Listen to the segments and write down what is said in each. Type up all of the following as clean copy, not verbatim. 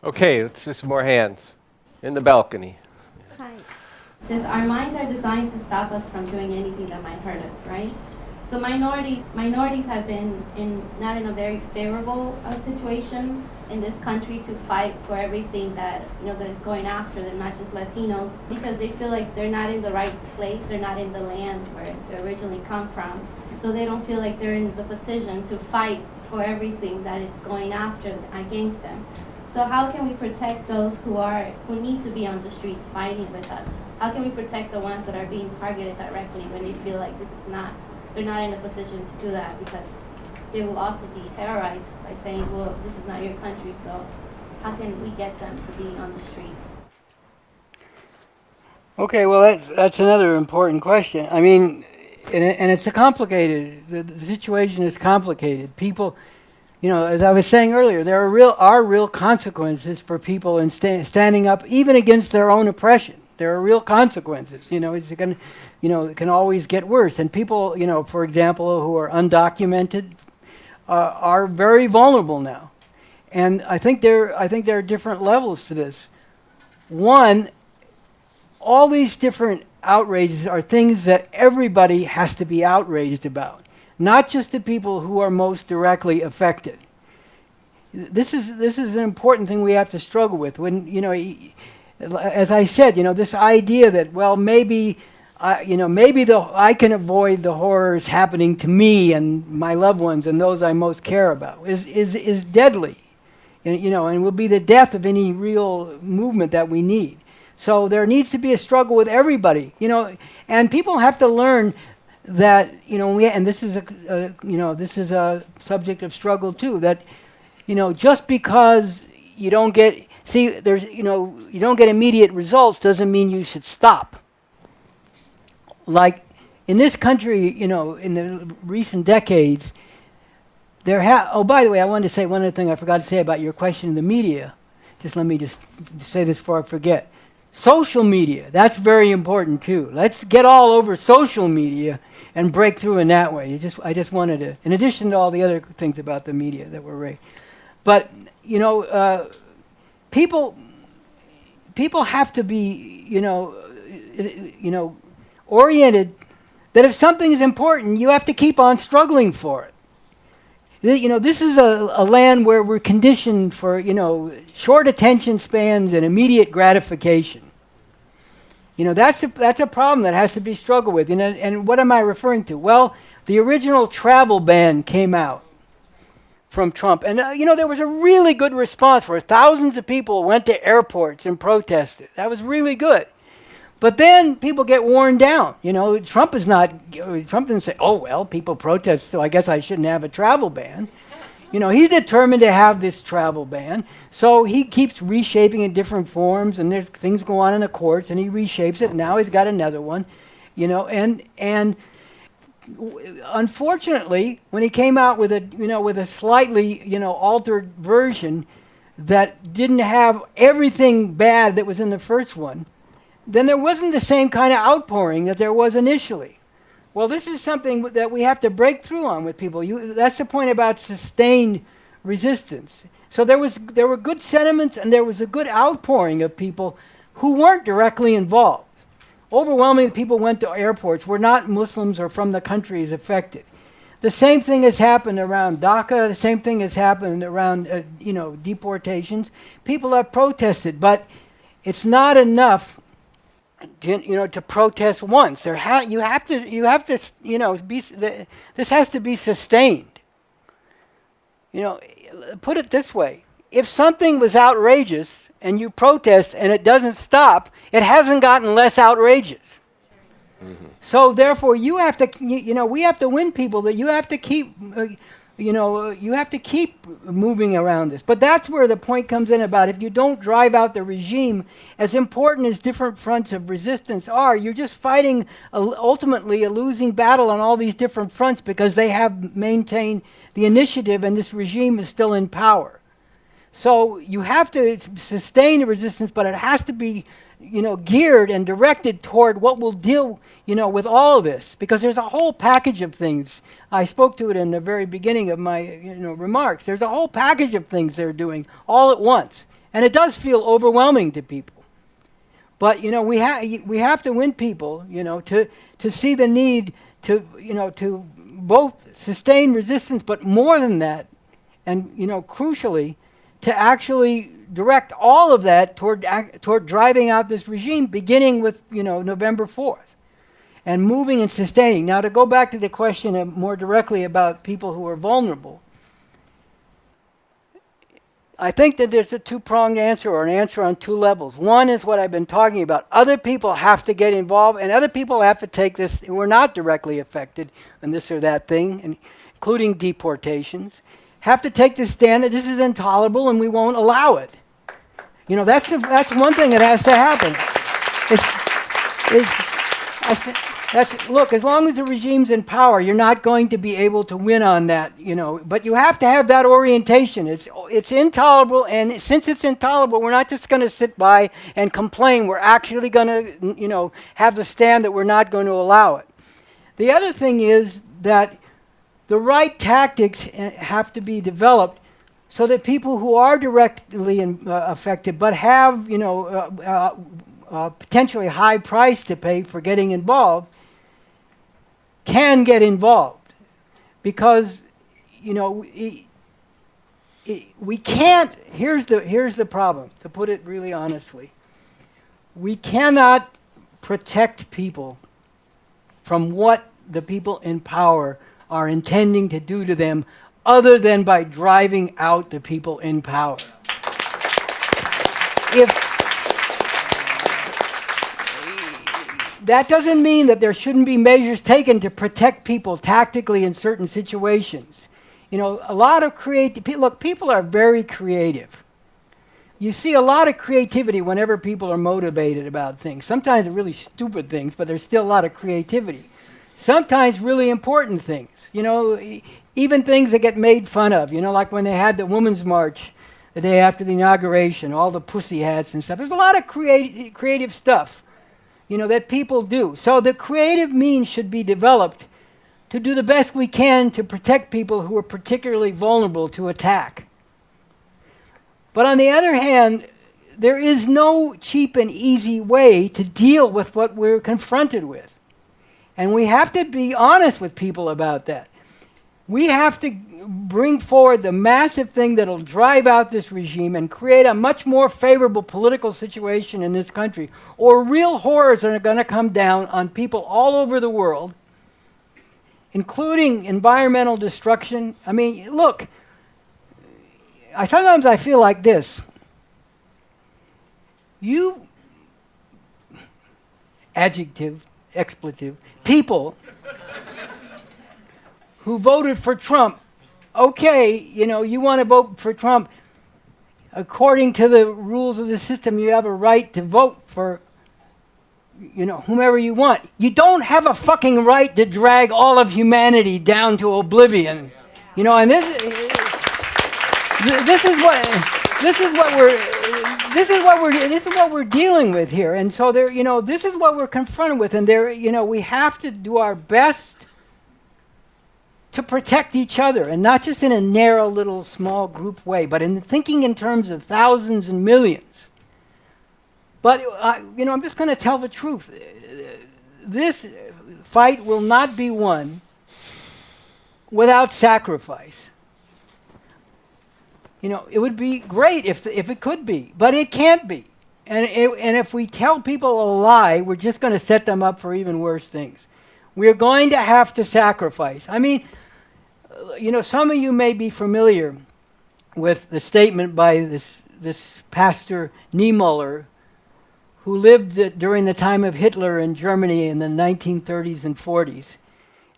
Okay, let's see some more hands in the balcony. Hi. Says our minds are designed to stop us from doing anything that might hurt us, right? So minorities have been not in a very favorable situation in this country to fight for everything that that is going after them, not just Latinos, because they feel like they're not in the right place, they're not in the land where they originally come from, so they don't feel like they're in the position to fight for everything that is going after against them. So how can we protect those who need to be on the streets fighting with us? How can we protect the ones that are being targeted directly when they feel like they're not in a position to do that, because they will also be terrorized by saying, well, this is not your country, so how can we get them to be on the streets? Okay, well, that's another important question. I mean, and it's a complicated. The situation is complicated. People, as I was saying earlier, there are real consequences for people in standing up, even against their own oppression. There are real consequences. It can always get worse. And people, for example, who are undocumented, are very vulnerable now. And I think there are different levels to this. One, all these different outrages are things that everybody has to be outraged about, not just the people who are most directly affected. This is an important thing we have to struggle with. When as I said, this idea that, well, maybe I can avoid the horrors happening to me and my loved ones and those I most care about is deadly, and will be the death of any real movement that we need. So there needs to be a struggle with everybody, and people have to learn that, and this is a subject of struggle too, that, just because you don't get, you don't get immediate results doesn't mean you should stop. Like in this country, in the recent decades, oh, by the way, I wanted to say one other thing I forgot to say about your question in the media. Let me say this before I forget. Social media, that's very important too. Let's get all over social media and break through in that way. I just wanted to, in addition to all the other things about the media that were raised. But, people have to be, oriented that if something is important, you have to keep on struggling for it. This is a land where we're conditioned for, short attention spans and immediate gratification. That's a problem that has to be struggled with. And what am I referring to? Well, the original travel ban came out from Trump. And, there was a really good response where thousands of people went to airports and protested. That was really good. But then people get worn down. Trump didn't say, oh, well, people protest, so I guess I shouldn't have a travel ban. He's determined to have this travel ban. So he keeps reshaping in different forms, and there's things go on in the courts, and he reshapes it. Now he's got another one, and unfortunately, when he came out with a slightly, altered version that didn't have everything bad that was in the first one, then there wasn't the same kind of outpouring that there was initially. Well, this is something that we have to break through on with people. That's the point about sustained resistance. So there were good sentiments, and there was a good outpouring of people who weren't directly involved. Overwhelmingly, people went to airports were not Muslims or from the countries affected. The same thing has happened around DACA. The same thing has happened around deportations. People have protested, but it's not enough to protest once. This has to be sustained. Put it this way: if something was outrageous and you protest and it doesn't stop, it hasn't gotten less outrageous. Mm-hmm. So therefore, you have to, we have to win people. That you have to keep. You have to keep moving around this. But that's where the point comes in about if you don't drive out the regime, as important as different fronts of resistance are, you're just fighting ultimately a losing battle on all these different fronts because they have maintained the initiative and this regime is still in power. So you have to sustain the resistance, but it has to be geared and directed toward what will deal with all of this, because there's a whole package of things. I spoke to it in the very beginning of my remarks. There's a whole package of things they're doing all at once, And it does feel overwhelming to people. But, we have to win people, to see the need to, to both sustain resistance, but more than that, and, crucially, to actually direct all of that toward driving out this regime, beginning with, November 4th, and moving and sustaining. Now, to go back to the question more directly about people who are vulnerable, I think that there's a two-pronged answer, or an answer on two levels. One is what I've been talking about. Other people have to get involved, and other people have to take this who are not directly affected in this or that thing, including deportations, have to take the stand that this is intolerable and we won't allow it. That's one thing that has to happen. Look, as long as the regime's in power, you're not going to be able to win on that, But you have to have that orientation. It's intolerable, and since it's intolerable, we're not just going to sit by and complain. We're actually going to, have the stand that we're not going to allow it. The other thing is that the right tactics have to be developed so that people who are directly affected but have, potentially high price to pay for getting involved can get involved. Because, we can't, here's the problem, to put it really honestly. We cannot protect people from what the people in power are intending to do to them other than by driving out the people in power. That doesn't mean that there shouldn't be measures taken to protect people tactically in certain situations. A lot of people are very creative. You see a lot of creativity whenever people are motivated about things. Sometimes they're really stupid things, but there's still a lot of creativity. Sometimes really important things, even things that get made fun of, like when they had the Women's March the day after the inauguration, all the pussy hats and stuff. There's a lot of creative stuff, that people do. So the creative means should be developed to do the best we can to protect people who are particularly vulnerable to attack. But on the other hand, there is no cheap and easy way to deal with what we're confronted with. And we have to be honest with people about that. We have to bring forward the massive thing that'll drive out this regime and create a much more favorable political situation in this country, or real horrors are going to come down on people all over the world, including environmental destruction. I mean, look, sometimes I feel like this. Expletive, people who voted for Trump, okay, you want to vote for Trump. According to the rules of the system, you have a right to vote for, whomever you want. You don't have a fucking right to drag all of humanity down to oblivion. And this is what we're dealing with here. And so this is what we're confronted with. And we have to do our best to protect each other, and not just in a narrow little small group way, but in thinking in terms of thousands and millions. But I'm just going to tell the truth. This fight will not be won without sacrifice. It would be great if it could be, but it can't be. And if we tell people a lie, we're just going to set them up for even worse things. We're going to have to sacrifice. I mean, some of you may be familiar with the statement by this pastor Niemöller, who lived during the time of Hitler in Germany in the 1930s and 40s.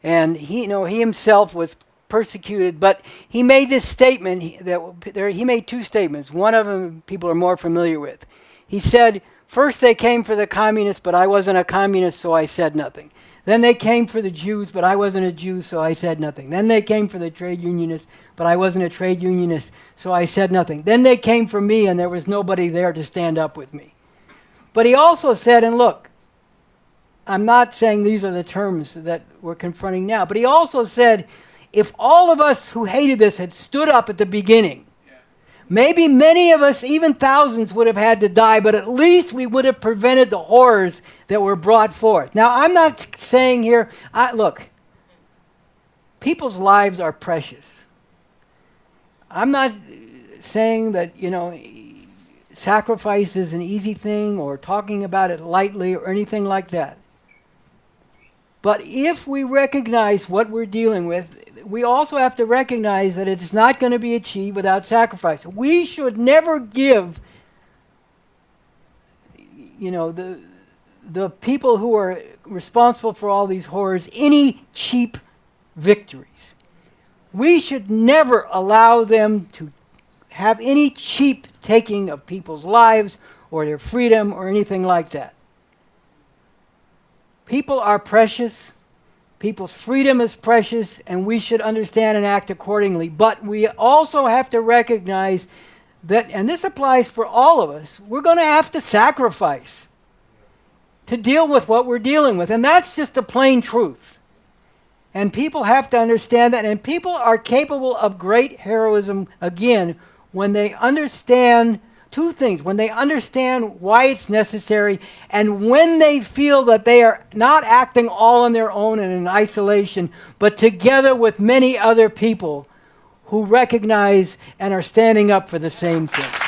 And he himself was persecuted, but he made this statement. He made two statements. One of them people are more familiar with. He said, first they came for the communists, but I wasn't a communist, so I said nothing. Then they came for the Jews, but I wasn't a Jew, so I said nothing. Then they came for the trade unionists, but I wasn't a trade unionist, so I said nothing. Then they came for me, and there was nobody there to stand up with me. But he also said, and look, I'm not saying these are the terms that we're confronting now, but he also said, if all of us who hated this had stood up at the beginning, Maybe many of us, even thousands, would have had to die, but at least we would have prevented the horrors that were brought forth. Now, I'm not saying here, look, people's lives are precious. I'm not saying that, sacrifice is an easy thing or talking about it lightly or anything like that. But if we recognize what we're dealing with, we also have to recognize that it's not going to be achieved without sacrifice. We should never give, the people who are responsible for all these horrors any cheap victories. We should never allow them to have any cheap taking of people's lives or their freedom or anything like that. People are precious. People's freedom is precious, and we should understand and act accordingly. But we also have to recognize that, and this applies for all of us, we're going to have to sacrifice to deal with what we're dealing with. And that's just the plain truth. And people have to understand that. And people are capable of great heroism, again, when they understand two things. When they understand why it's necessary, and when they feel that they are not acting all on their own and in isolation, but together with many other people who recognize and are standing up for the same thing.